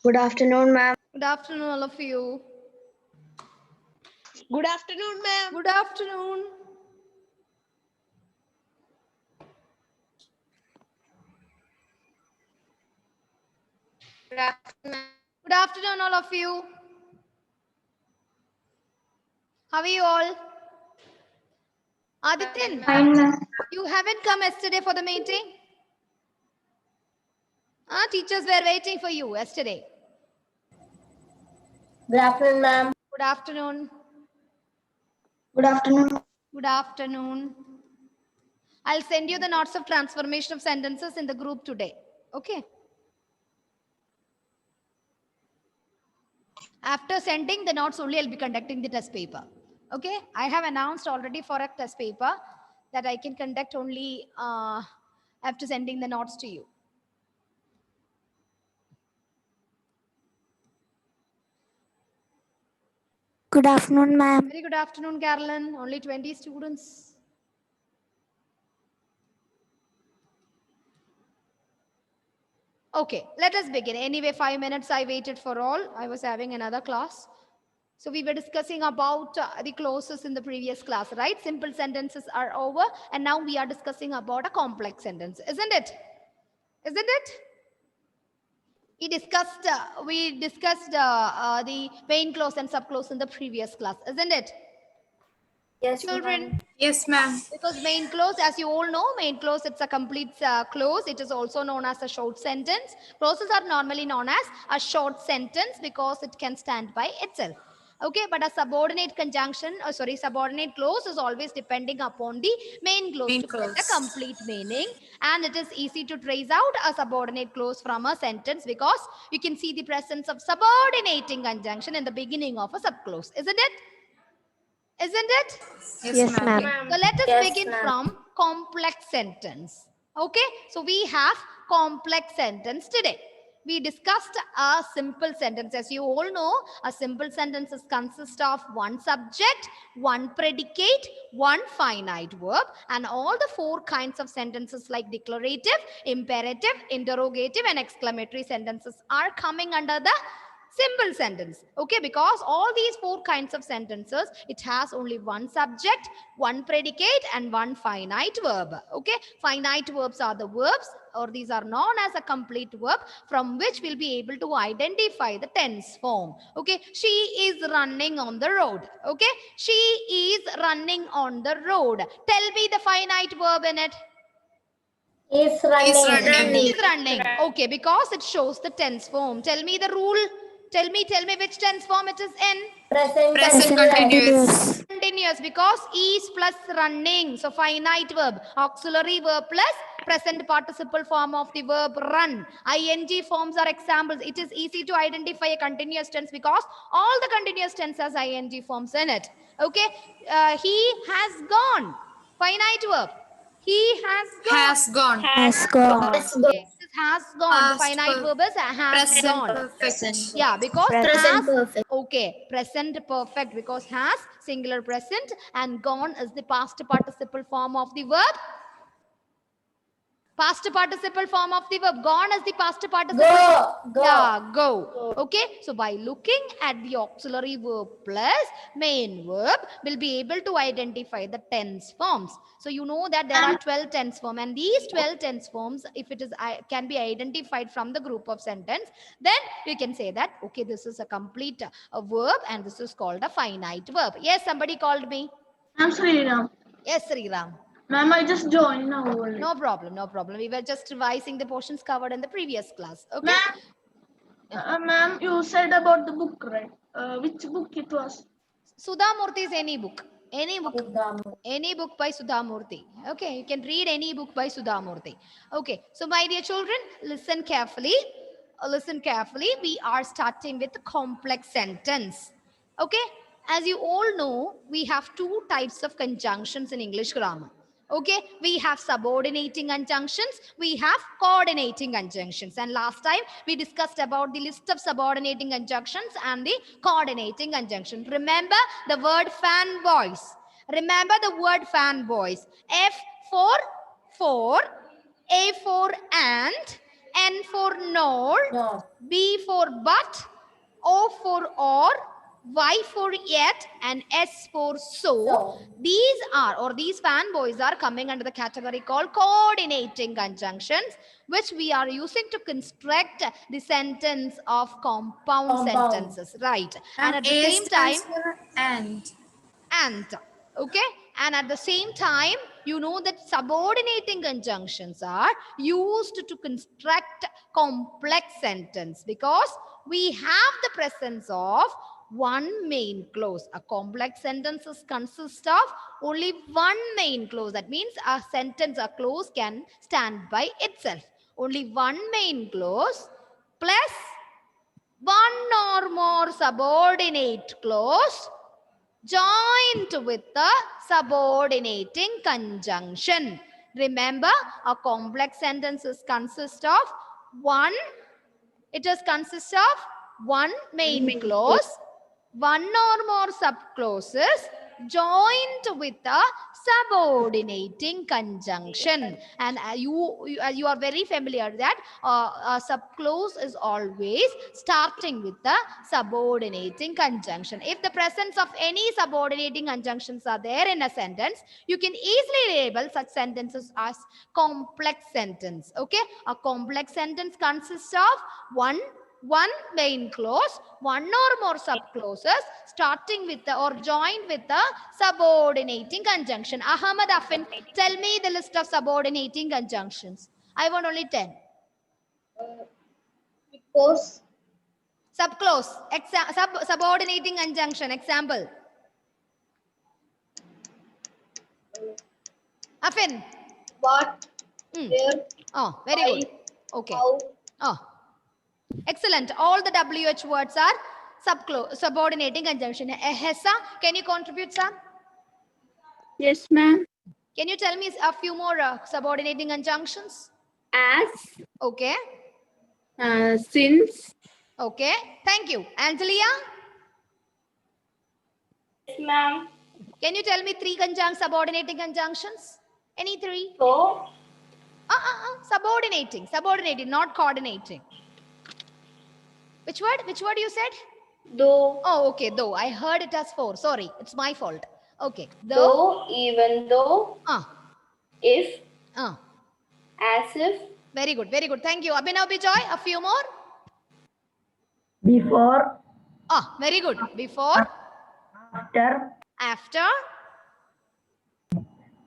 Good afternoon, ma'am. Good afternoon, all of you. Good afternoon, ma'am. Good afternoon. Good afternoon. Good afternoon, all of you. How are you all? Adityan, Fine, ma'am. you haven't come yesterday for the meeting? Teachers were waiting for you yesterday. Good afternoon, ma'am. Good afternoon. Good afternoon. Good afternoon. I'll send you the notes of transformation of sentences in the group today. Okay. After sending the notes only, I'll be conducting the test paper. Okay. I have announced already for a test paper that I can conduct only after sending the notes to you. Good afternoon, ma'am. Very good afternoon, Carolyn. Only 20 students. Okay, let us begin. Anyway, 5 minutes I waited for all. I was having another class. So we were discussing about the clauses in the previous class, right? Simple sentences are over. And now we are discussing about a complex sentence, isn't it? Isn't it? We discussed the main clause and subclause in the previous class, isn't it? Yes, Children. Yes, ma'am. Because main clause, as you all know, main clause, it's a complete clause. It is also known as a short sentence. Clauses are normally known as a short sentence because it can stand by itself. Okay, but a subordinate conjunction, subordinate clause is always depending upon the main clause Main to clause. get a complete meaning. And it is easy to trace out a subordinate clause from a sentence because you can see the presence of subordinating conjunction in the beginning of a subclause, isn't it? Isn't it? Yes, ma'am. So let us begin from complex sentence. Okay, so we have complex sentence today. We discussed a simple sentence. As you all know, a simple sentence consists of one subject, one predicate, one finite verb, and all the four kinds of sentences like declarative, imperative, interrogative, and exclamatory sentences are coming under the simple sentence. Okay, because all these four kinds of sentences, it has only one subject, one predicate, and one finite verb. Okay, finite verbs are the verbs, or these are known as a complete verb, from which we'll be able to identify the tense form. Okay, she is running on the road. Okay, she is running on the road. Tell me the finite verb in it. Is running. Is running. Okay, because it shows the tense form. Tell me the rule. Tell me which tense form it is in. Present continuous. Continuous, because is plus running. So finite verb, auxiliary verb plus present participle form of the verb run. Ing forms are examples. It is easy to identify a continuous tense because all the continuous tense has ing forms in it. Okay, he has gone. Finite verb. He has gone. Has gone. Has gone. Okay, this has gone. Past Finite verb is has Present gone. perfect. Yeah, because Present has, perfect. okay, present perfect, because has singular present and gone is the past participle form of the verb. Past participle form of the verb. Gone is the past participle. Go. Yeah, go. Okay, so by looking at the auxiliary verb plus main verb, we'll be able to identify the tense forms. So you know that there are 12 tense forms, and these 12 tense forms, if it is can be identified from the group of sentence, then you can say that, okay, this is a complete verb and this is called a finite verb. Yes, somebody called me. I'm Sriram. Yes, Sriram. Ma'am, I just joined now only. No problem, no problem. We were just revising the portions covered in the previous class. Okay. Ma'am, you said about the book, right? Which book it was? Sudha Murthy's any book. Any book. Any book by Sudha Murthy. Okay, you can read any book by Sudha Murthy. Okay, so my dear children, listen carefully. Listen carefully. We are starting with complex sentence. Okay, as you all know, we have two types of conjunctions in English grammar. Okay, we have subordinating conjunctions, we have coordinating conjunctions, and last time we discussed about the list of subordinating conjunctions and the coordinating conjunction. Remember the word fanboys. Remember the word fanboys. F for, A for and, N for nor, No. B for but, O for or, Y for yet, and S for so. So. These are, or these fanboys are coming under the category called coordinating conjunctions, which we are using to construct the sentence of compound sentences, right? And at the A same time, stands for and. Okay, and at the same time, you know that subordinating conjunctions are used to construct complex sentence because we have the presence of one main clause. A complex sentence consists of only one main clause. That means a sentence, a clause can stand by itself. Only one main clause plus one or more subordinate clause joined with the subordinating conjunction. Remember, a complex sentence consists of one, it is consists of one main clause, one or more subclauses joined with a subordinating conjunction. And you are very familiar that a subclause is always starting with the subordinating conjunction. If the presence of any subordinating conjunctions are there in a sentence, you can easily label such sentences as complex sentence. Okay, a complex sentence consists of one main clause, one or more subclauses starting with the or joined with the subordinating conjunction. Ahmad Affin, tell me the list of subordinating conjunctions. I want only 10. Because. Subclause, subordinating conjunction. Example. Affin. What. Where. Oh, very good. Okay. How. Oh, excellent. All the WH words are subordinating conjunction. Hessa, can you contribute some? Yes, ma'am. Can you tell me a few more subordinating conjunctions? As, Okay. since, Okay. Thank you. Angelia, Yes, ma'am. can you tell me three subordinating conjunctions? Any three? So. Subordinating, not coordinating. Which word you said? Though. Oh, okay. Though. I heard it as 4. Sorry. It's my fault. Okay. Though, even though, if, as if. Very good. Very good. Thank you. Abhinav Bijoy, a few more. Before. Very good. Before. After. After.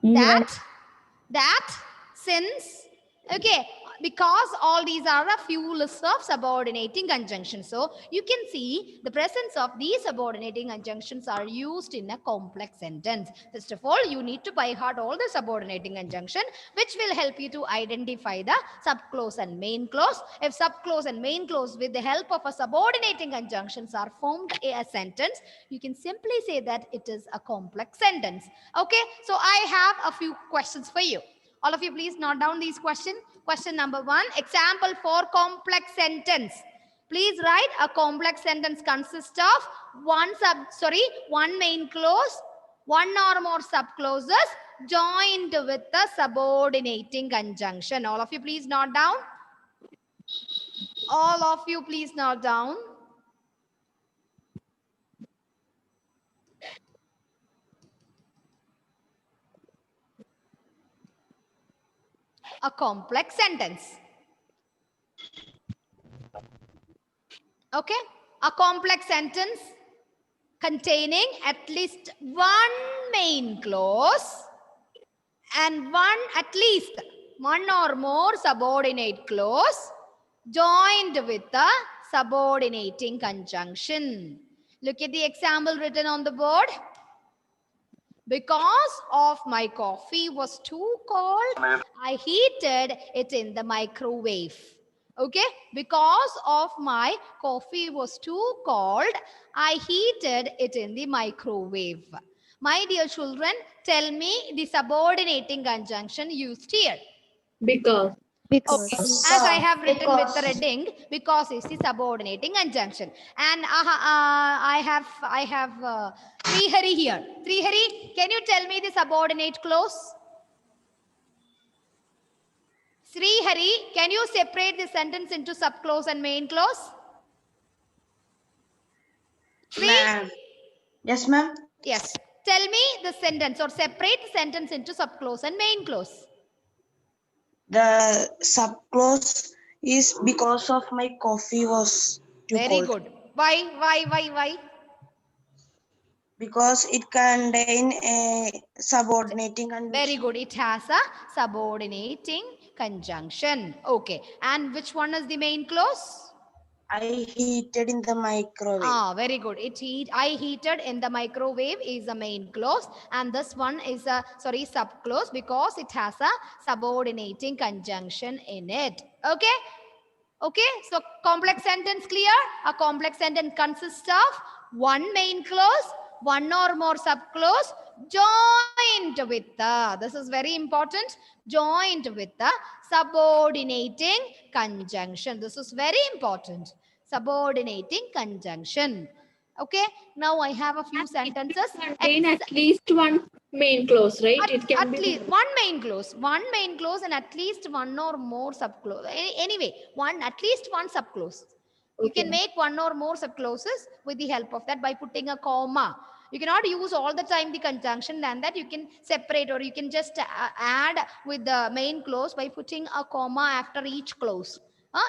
Even. That. Since. Okay. Because all these are a few lists of subordinating conjunctions. So you can see the presence of these subordinating conjunctions are used in a complex sentence. First of all, you need to by heart all the subordinating conjunction, which will help you to identify the subclause and main clause. If subclause and main clause with the help of a subordinating conjunctions are formed a sentence, you can simply say that it is a complex sentence. Okay, so I have a few questions for you. All of you please note down these questions. Question number 1, example for complex sentence. Please write a complex sentence consists of one main clause, one or more subclauses joined with the subordinating conjunction. All of you please note down. All of you please note down. A complex sentence. Okay, a complex sentence containing at least one main clause and at least one or more subordinate clause joined with the subordinating conjunction. Look at the example written on the board. Because of my coffee was too cold, I heated it in the microwave. Okay, because of my coffee was too cold, I heated it in the microwave. My dear children, tell me the subordinating conjunction used here. because. Okay, as I have written with the reading, because is the subordinating conjunction. And I have Srihari here. Srihari, can you tell me the subordinate clause? Sri Hari, can you separate the sentence into subclause and main clause? Sri? Yes, ma'am. Yes. Tell me the sentence or separate the sentence into subclause and main clause. The subclause is because of my coffee was too Very cold. good. Why? Because it contain a subordinating conjunction. Very good. It has a subordinating conjunction. Okay. And which one is the main clause? I heated in the microwave. Ah, very good. I heated in the microwave is the main clause, and this one is a subclause because it has a subordinating conjunction in it. Okay. Okay, so complex sentence clear? A complex sentence consists of one main clause, one or more subclause, joined with the, this is very important, joined with the subordinating conjunction. This is very important. Subordinating conjunction. Okay, now I have a few sentences. Contain at least one main clause, right? It can At be least one main clause and at least one or more subclause. Anyway, at least one subclause. You can make one or more subclauses with the help of that by putting a comma. You cannot use all the time the conjunction, and that you can separate, or you can just add with the main clause by putting a comma after each clause.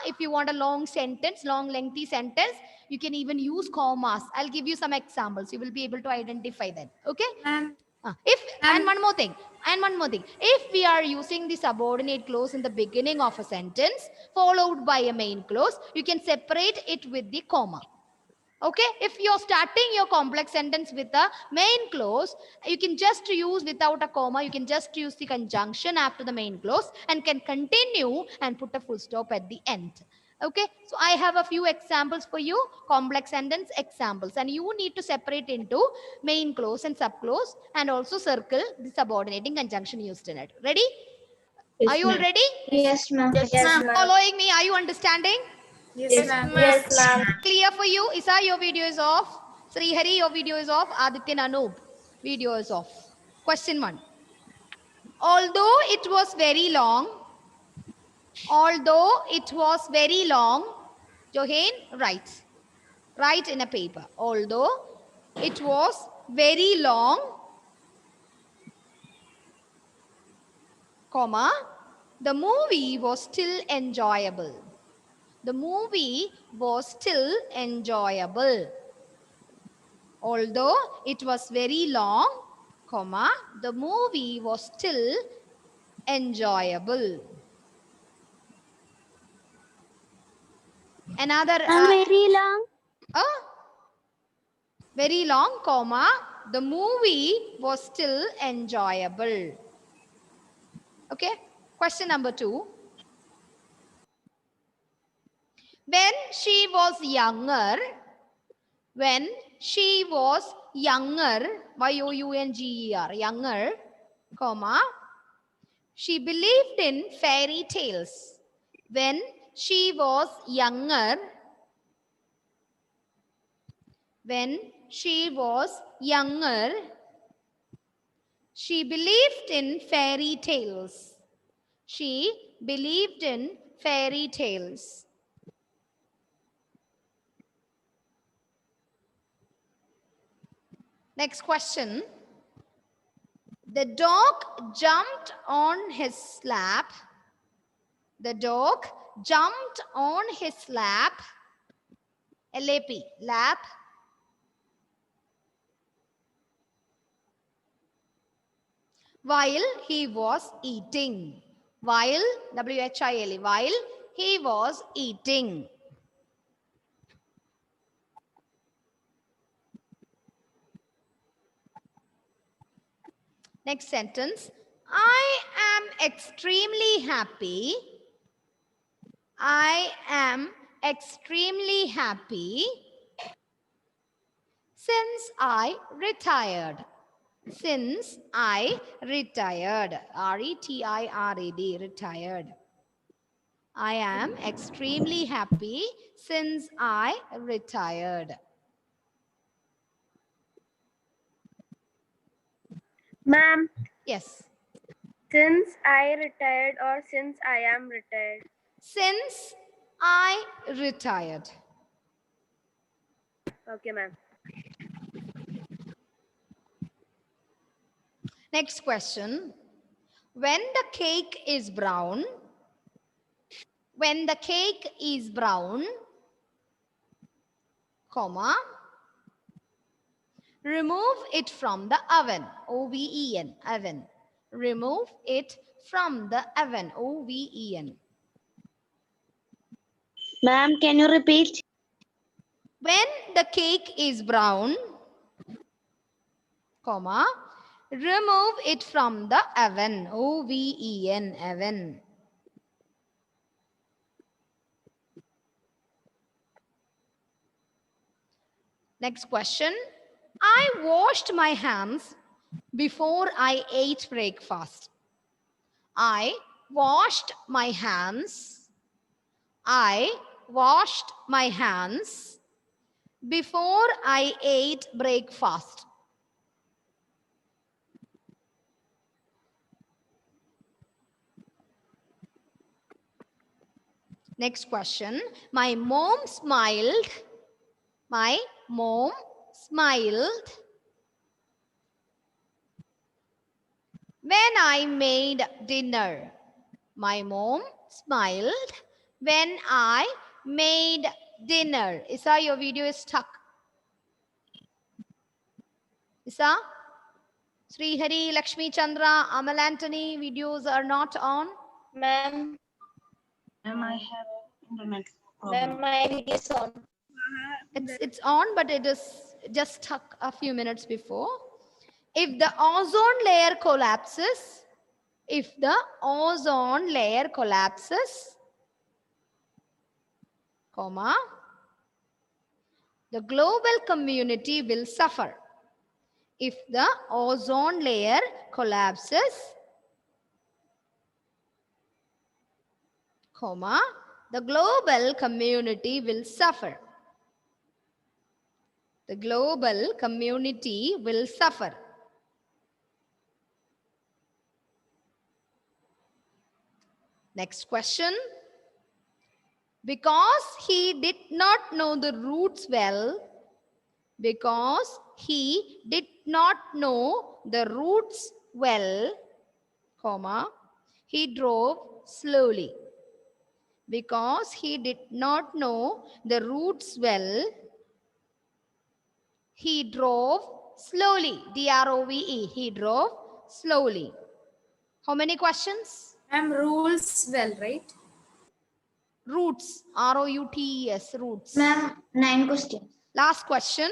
If you want a long sentence, long lengthy sentence, you can even use commas. I'll give you some examples. You will be able to identify them. Okay. And one more thing, if we are using the subordinate clause in the beginning of a sentence followed by a main clause, you can separate it with the comma. Okay, if you're starting your complex sentence with a main clause, you can just use without a comma, you can just use the conjunction after the main clause and can continue and put a full stop at the end. Okay, so I have a few examples for you, complex sentence examples, and you need to separate into main clause and subclause and also circle the subordinating conjunction used in it. Ready? Yes, Are you all ready? Yes, ma'am. Yes, ma'am. Following me? Are you understanding? Yes, ma'am. Yes, ma'am. Clear for you? Isa, your video is off. Sri Hari, your video is off. Aditya Anoop, video is off. Question 1. Although it was very long, Johan, write in a paper. Although it was very long, comma, the movie was still enjoyable. The movie was still enjoyable. Although it was very long, comma, the movie was still enjoyable. Another very long, comma, the movie was still enjoyable. Okay, question number 2. When she was younger, younger, younger, comma, she believed in fairy tales. When she was younger, she believed in fairy tales. She believed in fairy tales. Next question. The dog jumped on his lap. The dog jumped on his lap. LAP, lap. While he was eating. While, WHILE, while he was eating. Next sentence. I am extremely happy. I am extremely happy since I retired. Since I retired. RETIRED, retired. I am extremely happy since I retired. Ma'am, Yes. Since I retired or since I am retired. Since I retired. Okay, ma'am. Next question. When the cake is brown, comma, remove it from the oven, oven, oven. Remove it from the oven, oven. Ma'am, can you repeat? When the cake is brown, comma, remove it from the oven, oven, oven. Next question. I washed my hands before I ate breakfast. I washed my hands. I washed my hands before I ate breakfast. Next question. My mom smiled. My mom smiled when I made dinner. My mom smiled when I made dinner. Isa, your video is stuck. Isa? Srihari, Lakshmi Chandra, Amal Anthony, videos are not on. Ma'am. Ma'am, I have internet Ma'am, problem. my video is on. It's on, but it is just stuck a few minutes before. If the ozone layer collapses, comma, the global community will suffer. If the ozone layer collapses, comma, the global community will suffer. The global community will suffer. Next question. Because he did not know the roots well, because he did not know the roots well, comma, he drove slowly. Because he did not know the roots well, he drove slowly. D-R-O-V-E. He drove slowly. How many questions? Ma'am, rules well, right? Roots. R-O-U-T-E-S. Roots. Ma'am, 9 questions. Last question.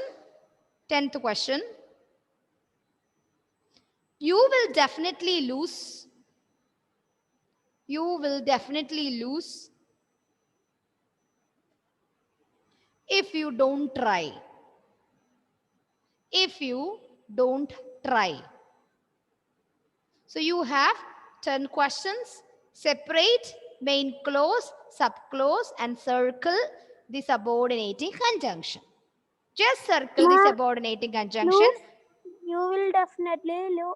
10th question. You will definitely lose. You will definitely lose if you don't try. If you don't try. So you have 10 questions. Separate main clause, subclause, and circle the subordinating conjunction. Just circle the subordinating conjunction. You will definitely lose.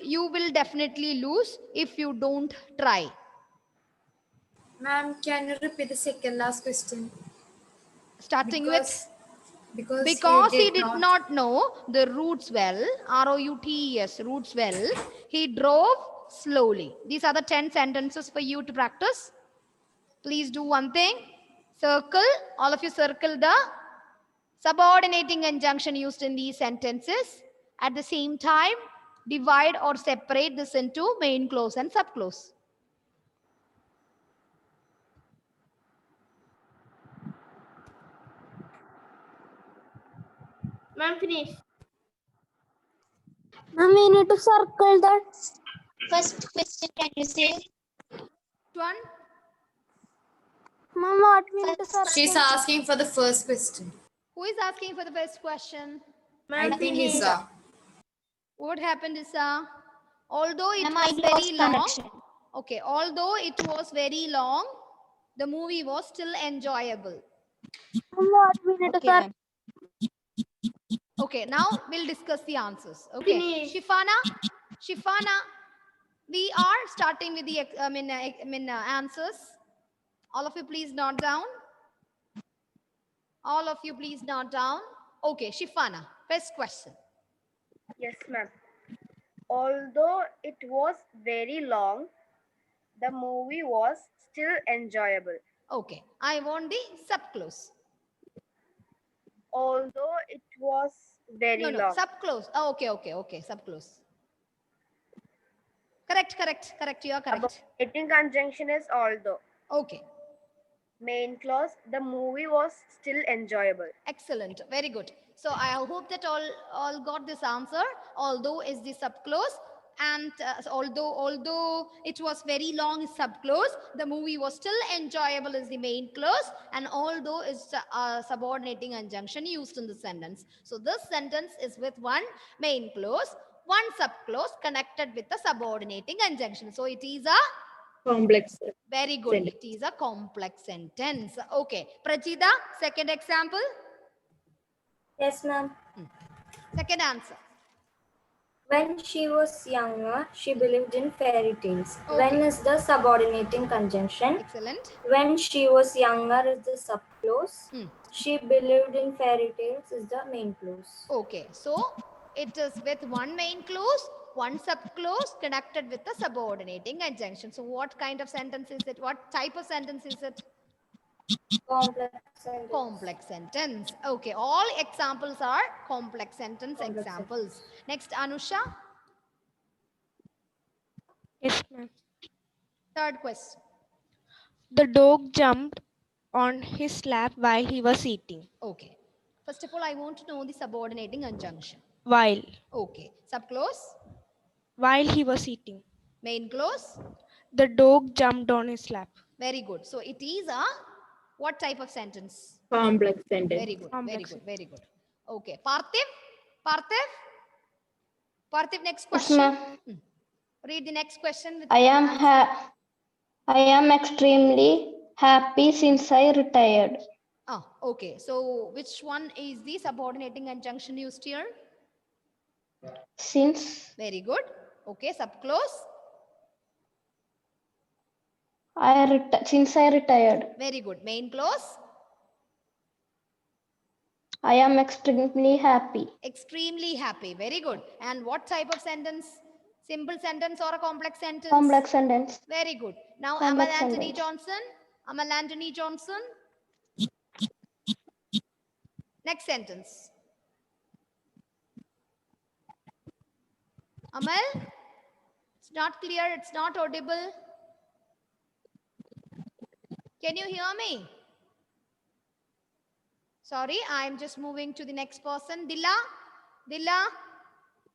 You will definitely lose if you don't try. Ma'am, can you repeat the second last question? Starting with Because he did not know the roots well, R-O-U-T-E-S, roots well, he drove slowly. These are the 10 sentences for you to practice. Please do one thing. Circle, all of you circle the subordinating conjunction used in these sentences. At the same time, divide or separate this into main clause and subclause. Ma'am, finish. Ma'am, we need to circle the first question. Can you say? One. Ma'am, what we need to circle? she's asking for the first question. Who is asking for the first question? I think Isa. What happened, Isa? Although it Ma'am, was I very lost long. connection. Okay, although it was very long, the movie was still enjoyable. Ma'am, what we need to Okay, circle? ma'am. Okay, now we'll discuss the answers. Okay, Finish. Shifana. We are starting with the answers. All of you please note down. All of you please note down. Okay, Shifana, first question. Yes, ma'am. Although it was very long, the movie was still enjoyable. Okay, I want the subclause. Although it was very No, long. subclause. Oh, okay, subclause. Correct. You are correct. Subordinating conjunction is although. Okay. Main clause, the movie was still enjoyable. Excellent. Very good. So I hope that all got this answer. Although is the subclause, and although it was very long is subclause, the movie was still enjoyable is the main clause, and although is subordinating conjunction used in the sentence. So this sentence is with one main clause, one subclause connected with the subordinating conjunction. So it is a Complex. very good. Sentence. It is a complex sentence. Okay. Prachita, second example. Yes, ma'am. Second answer. When she was younger, she believed in fairy tales. Okay. When is the subordinating conjunction? Excellent. When she was younger is the subclause. Hmm. She believed in fairy tales is the main clause. Okay. So it is with one main clause, one subclause connected with the subordinating conjunction. So what kind of sentence is it? What type of sentence is it? Complex sentence. Complex sentence. Okay. All examples are complex sentence examples. Next, Anusha. Yes, ma'am. Third question. The dog jumped on his lap while he was eating. Okay. First of all, I want to know the subordinating conjunction. While. Okay. Subclause. While he was eating. Main clause. The dog jumped on his lap. Very good. So it is a what type of sentence? Complex sentence. Very good. Complex. Very good. Okay. Parthiv. Next Yes, question. ma'am. Read the next question. With I am extremely happy since I retired. Okay. So which one is the subordinating conjunction used here? Since Very good. Okay. Subclause. since I retired. Very good. Main clause. I am extremely happy. Extremely happy. Very good. And what type of sentence? Simple sentence or a complex sentence? Complex sentence. Very good. Now, Complex Amal Anthony sentence. Johnson. Amal Anthony Johnson. Next sentence. Amal? It's not clear. It's not audible. Can you hear me? Sorry, I'm just moving to the next person. Dilla?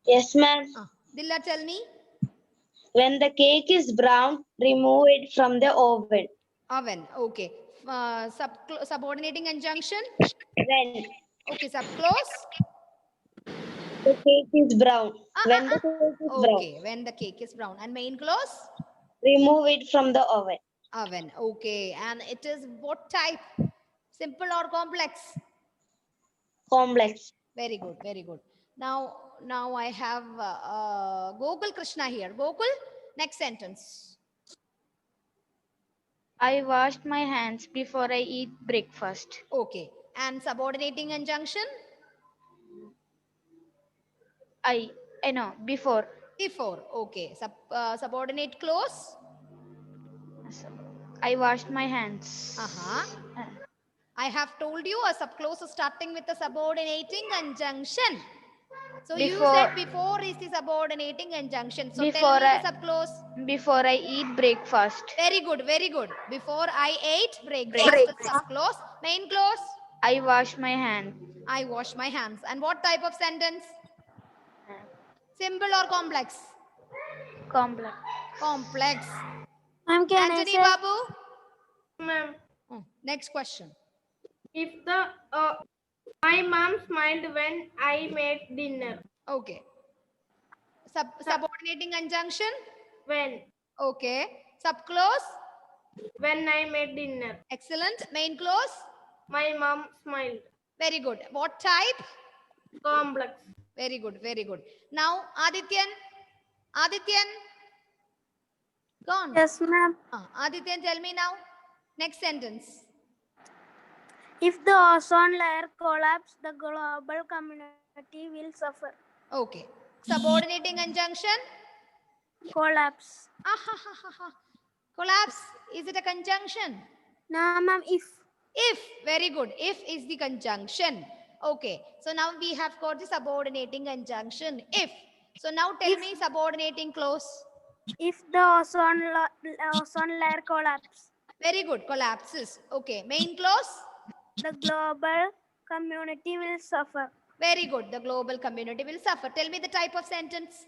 Yes, ma'am. Dilla, tell me. When the cake is brown, remove it from the oven. Oven. Okay. Subordinating conjunction. When Okay. Subclause. the cake is brown. When the cake is brown, Okay. When the cake is brown. And main clause. remove it from the oven. Oven. Okay. And it is what type? Simple or complex? Complex. Very good. Now I have Gokul Krishna here. Gokul, next sentence. I washed my hands before I eat breakfast. Okay. And subordinating conjunction? Before. Before. Okay. Subordinate clause? I washed my hands. I have told you a subclause is starting with the subordinating conjunction. So you said before is the subordinating conjunction. So tell me the subclause. Before I eat breakfast. Very good. Before I ate breakfast. Subclause. Main clause. I wash my hands. I wash my hands. And what type of sentence? Simple or complex? Complex. Ma'am, can Anthony I say? Babu. Ma'am, Next question. if the my mom smiled when I made dinner. Okay. Subordinating conjunction? When? Okay. Subclause? When I made dinner. Excellent. Main clause? My mom smiled. Very good. What type? Complex. Very good. Now, Adityan. Gone. Yes, ma'am. Adityan, tell me now. Next sentence. If the ozone layer collapses, the global community will suffer. Okay. Subordinating conjunction. Collapse. Collapse. Is it a conjunction? No, ma'am. If. Very good. If is the conjunction. Okay. So now we have got the subordinating conjunction. If. So now tell me subordinating clause. If the ozone layer collapses, Very good. Collapses. Okay. Main clause. the global community will suffer. Very good. The global community will suffer. Tell me the type of sentence.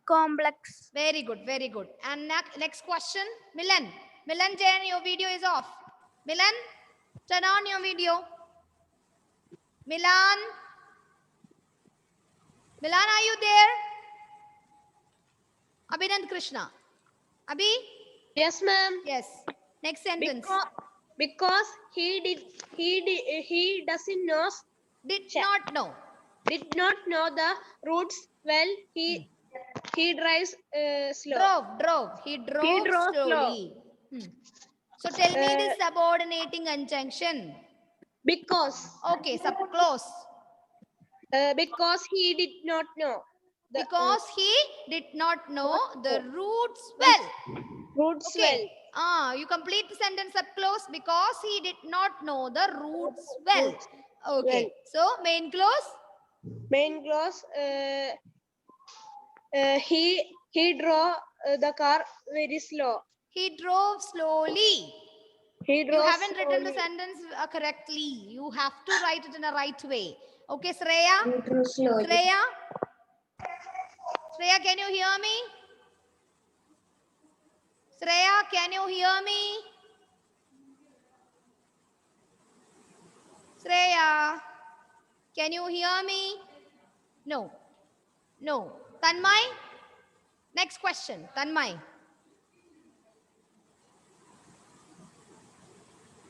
Complex. Very good. Very good. And next question. Milan. Milan Jain, your video is off. Milan, turn on your video. Milan. Milan, are you there? Abhinand Krishna. Abhi? Yes, ma'am. Yes. Next sentence. Because he doesn't know. Did not know. Did not know the routes well. He drives slow. Drove. He drove slowly. So tell me the subordinating conjunction. Because. Okay, subclause. Because he did not know. Because he did not know the routes well. Routes Okay. You complete the sentence subclause. Because he did not know the routes well. Okay. So main clause. Main clause. He drove the car very slow. He drove slowly. He You drove haven't written the slowly. sentence correctly. You have to write it in a right way. Okay, Shreya? Shreya? Shreya, can you hear me? Shreya, can you hear me? Shreya, can you hear me? No. No. Tanmay? Next question. Tanmay.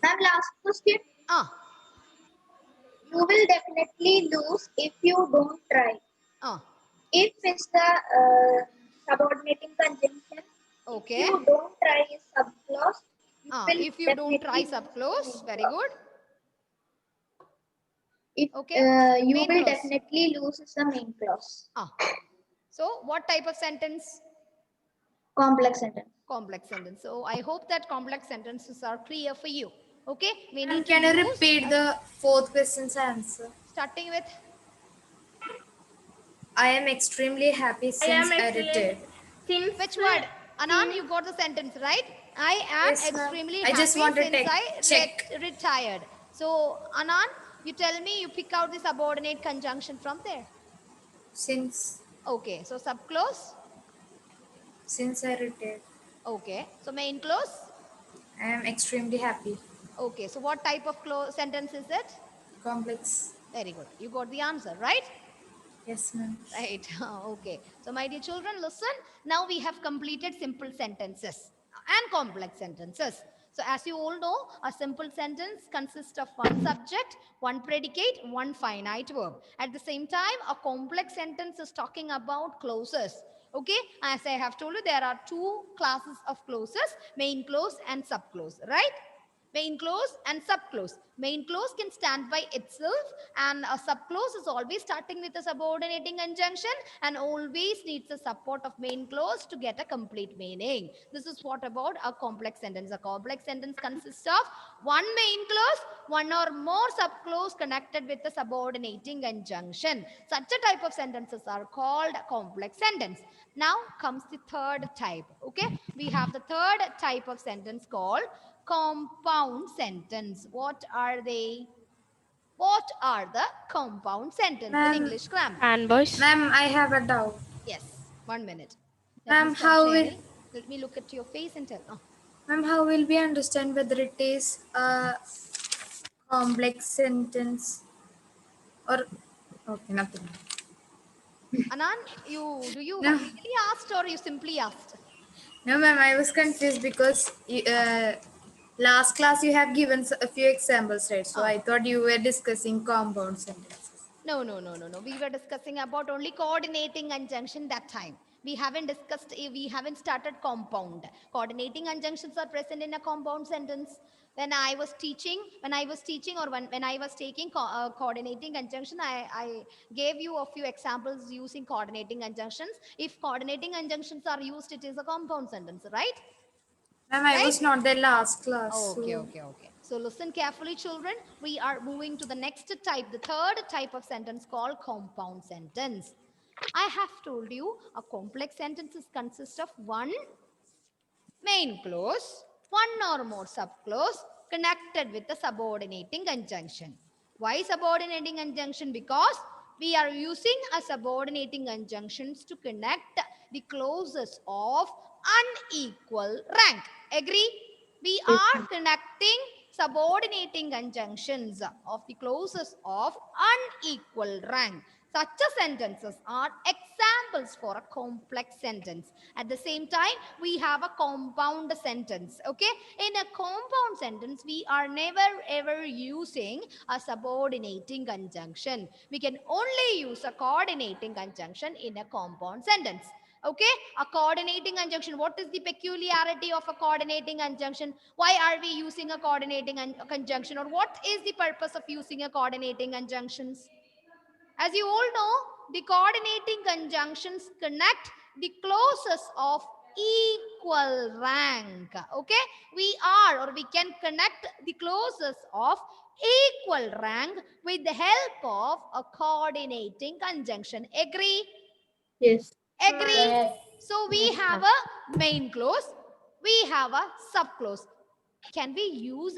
Ma'am, last question. You will definitely lose if you don't try. If it's the subordinating conjunction, Okay. if you don't try is subclause. If you don't try subclause, very good. If Okay. you Main will clause. definitely lose is the main clause. So what type of sentence? Complex sentence. Complex sentence. So I hope that complex sentences are clear for you. Okay. We And need can to you use, repeat the fourth question's answer? starting with I am extremely happy since I retired. which word? Anand, you got the sentence right. I am Yes, ma'am. extremely I happy just want to since check. I retired. So Anand, you tell me, you pick out the subordinate conjunction from there. Since Okay. So subclause. I retired. Okay. So main clause. I am extremely happy. Okay. So what type of sentence is it? Complex. Very good. You got the answer, right? Yes, ma'am. Right. Okay. So my dear children, listen. Now we have completed simple sentences and complex sentences. So as you all know, a simple sentence consists of one subject, one predicate, one finite verb. At the same time, a complex sentence is talking about clauses. Okay. As I have told you, there are two classes of clauses, main clause and subclause, right? Main clause and subclause. Main clause can stand by itself, and a subclause is always starting with a subordinating conjunction and always needs the support of main clause to get a complete meaning. This is what about a complex sentence. A complex sentence consists of one main clause, one or more subclause connected with the subordinating conjunction. Such a type of sentences are called complex sentence. Now comes the third type. Okay, we have the third type of sentence called compound sentence. What are they? What are the compound sentence in English grammar? And boys. Ma'am, I have a doubt. Yes, 1 minute. Let Ma'am, me stop how will sharing. Let me look at your face and tell. Ma'am, how will we understand whether it is a complex sentence or okay, nothing. Anand, do you No. really asked or you simply asked? No, ma'am, I was confused because last class you have given a few examples, right? So I thought you were discussing compound sentences. No. We were discussing about only coordinating conjunction that time. We haven't discussed, we haven't started compound. Coordinating conjunctions are present in a compound sentence. When I was teaching, or when I was taking coordinating conjunction, I gave you a few examples using coordinating conjunctions. If coordinating conjunctions are used, it is a compound sentence, right? Ma'am, I was not there last class. Okay. So listen carefully, children. We are moving to the next type, the third type of sentence called compound sentence. I have told you a complex sentence consists of one main clause, one or more subclause connected with a subordinating conjunction. Why subordinating conjunction? Because we are using a subordinating conjunctions to connect the clauses of unequal rank. Agree? We are connecting subordinating conjunctions of the clauses of unequal rank. Such sentences are examples for a complex sentence. At the same time, we have a compound sentence. Okay, in a compound sentence, we are never ever using a subordinating conjunction. We can only use a coordinating conjunction in a compound sentence. Okay, a coordinating conjunction. What is the peculiarity of a coordinating conjunction? Why are we using a coordinating conjunction, or what is the purpose of using a coordinating conjunctions? As you all know, the coordinating conjunctions connect the clauses of equal rank. Okay, we can connect the clauses of equal rank with the help of a coordinating conjunction. Agree? Yes. Agree? Yes. So we have a main clause, we have a subclause. Can we use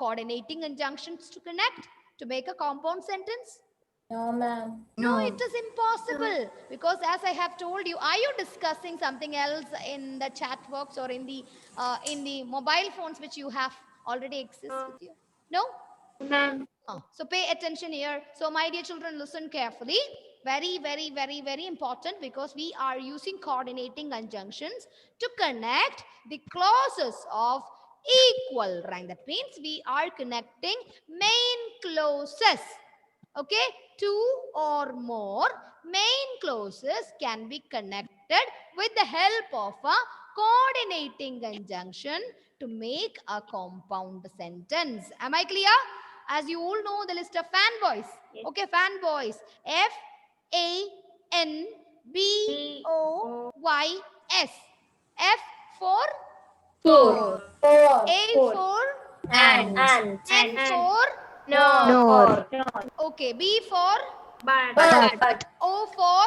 coordinating conjunctions to connect, to make a compound sentence? No, ma'am. No, it is impossible, because as I have told you, are you discussing something else in the chat box or in the mobile phones which you have already exist with you? No? Ma'am. So pay attention here. So my dear children, listen carefully. Very important, because we are using coordinating conjunctions to connect the clauses of equal rank. That means we are connecting main clauses. Okay, two or more main clauses can be connected with the help of a coordinating conjunction to make a compound sentence. Am I clear? As you all know the list of fanboys. Okay, fanboys. FANBOYS. F for Four. A for And. N for No. okay, B for But. O for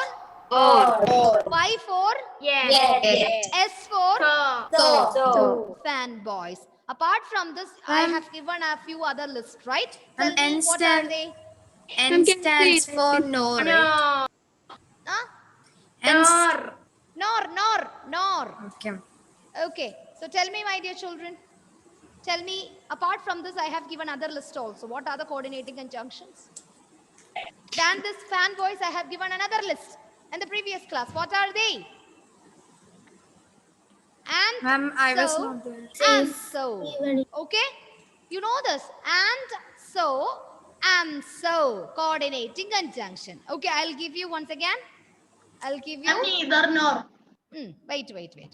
Or. Y for Yes. S for So. fanboys. Apart from this, I have given a few other lists, right? Tell me, N what are they? N stands for no, right? Huh? N Nor. Okay. Okay, so tell me, my dear children. Tell me, apart from this, I have given other list also. What are the coordinating conjunctions? Than this fanboys, I have given another list in the previous class. What are they? And Ma'am, I was so, not there. and so. Okay? You know this. And so. Coordinating conjunction. Okay, I'll give you once again. I'll give you. Neither nor. Wait.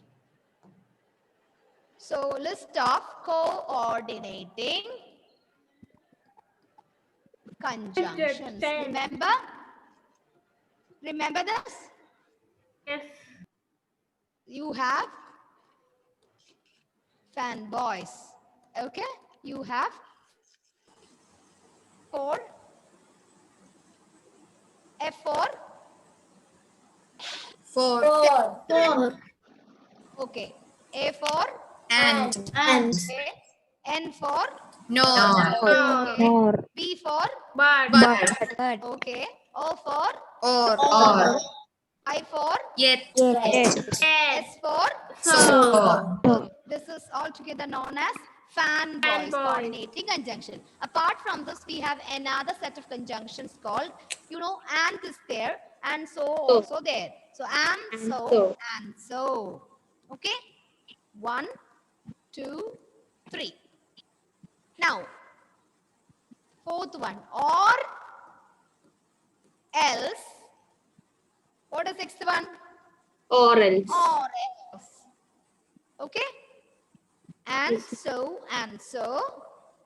So, list of coordinating conjunctions. Remember this? Yes. You have fanboys. Okay? You have for F for Four. okay. A for And. okay. N for No. okay. B for But. okay. O for Or. I for Yet. S for So. this is altogether known as fanboys coordinating conjunction. Apart from this, we have another set of conjunctions called, and is there, and so also there. So and so. Okay, 1, 2, 3. Now, fourth one, or else. What is sixth one? Or else. Or else. Okay? And Yes. so,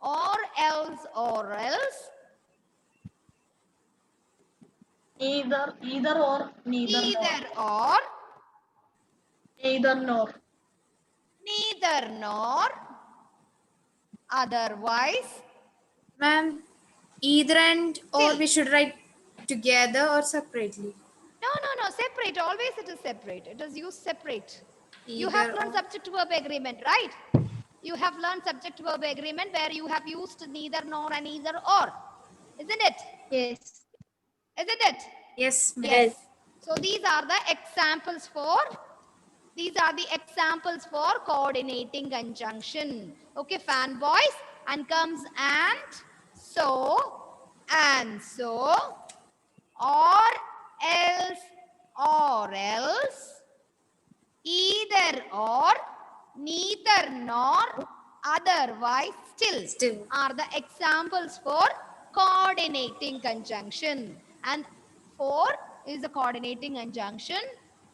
or else, Either or, neither nor. either or, Either nor. neither nor, otherwise. Ma'am, either and or Still. we should write together or separately? No, separate. Always it is separate. It is used separate. You Either have learned or. subject verb agreement, right? You have learned subject verb agreement where you have used neither nor and either or. Isn't it? Yes. Isn't it? Yes, ma'am. Yes. So these are the examples for coordinating conjunction. Okay, fanboys, and comes and so, or else, either or, neither nor, otherwise. Still are the examples for coordinating conjunction. And 4 is a coordinating conjunction,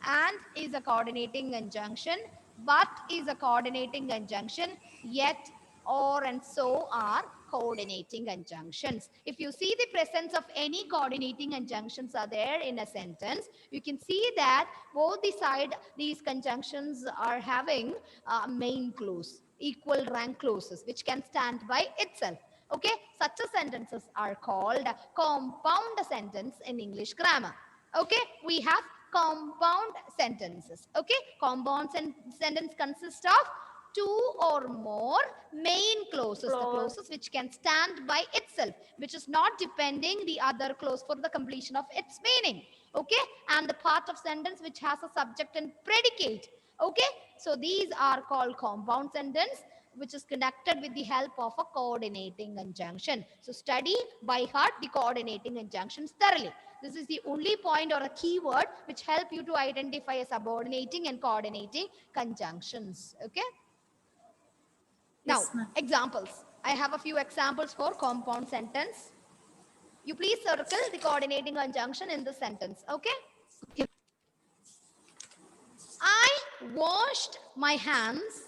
and is a coordinating conjunction, but is a coordinating conjunction, yet, or, and so are coordinating conjunctions. If you see the presence of any coordinating conjunctions are there in a sentence, you can see that both the side these conjunctions are having main clause, equal rank clauses, which can stand by itself. Okay, such a sentences are called compound sentence in English grammar. Okay, we have compound sentences. Okay, compound sentence consists of 2 or more main clauses, the clauses which can stand by itself, which is not depending the other clause for the completion of its meaning. Okay, and the part of sentence which has a subject and predicate. Okay, so these are called compound sentence, which is connected with the help of a coordinating conjunction. So study by heart the coordinating conjunctions thoroughly. This is the only point or a keyword which help you to identify a subordinating and coordinating conjunctions. Okay. Now, Yes, ma'am. examples. I have a few examples for compound sentence. You please circle the coordinating conjunction in the sentence. Okay. I washed my hands.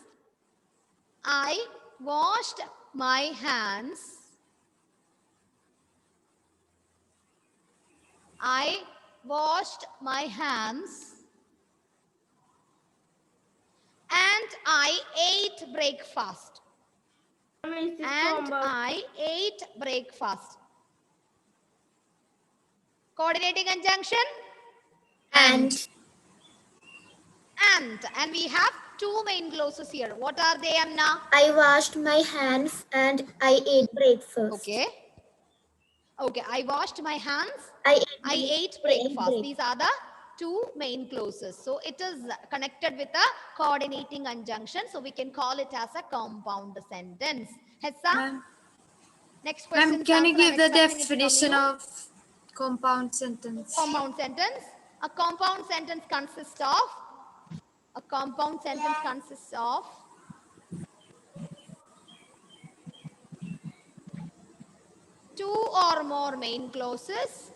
I washed my hands. I washed my hands. And I ate breakfast. And I ate breakfast. Coordinating conjunction? And we have 2 main clauses here. What are they, Amna? I washed my hands and I ate breakfast. Okay. Okay, I washed my hands. I ate breakfast. These are the 2 main clauses. So it is connected with a coordinating conjunction. So we can call it as a compound sentence. Hessa? Next question. Ma'am, can you give the definition of compound sentence? Compound sentence. A compound sentence consists of 2 or more main clauses.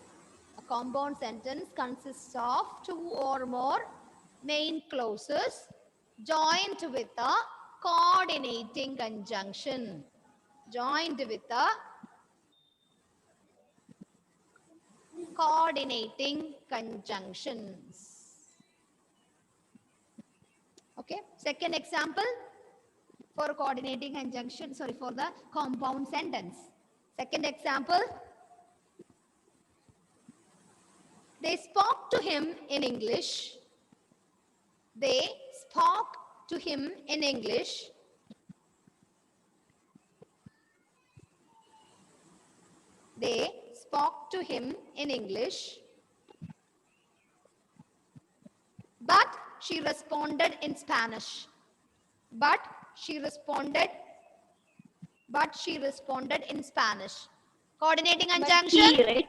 A compound sentence consists of 2 or more main clauses joined with a coordinating conjunction. Joined with a coordinating conjunctions. Okay. Second example for coordinating conjunction, for the compound sentence. Second example. They spoke to him in English. They spoke to him in English. They spoke to him in English. But she responded in Spanish. But she responded in Spanish. Coordinating conjunction?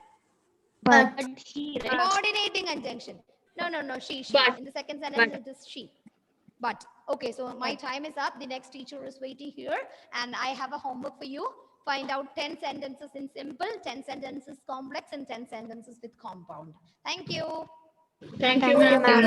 Coordinating conjunction. No, she. But. In the second sentence, it is she. But. Okay, so my time is up. The next teacher is waiting here. And I have a homework for you. Find out 10 sentences in simple, 10 sentences complex, and 10 sentences with compound. Thank you. Thank you, ma'am.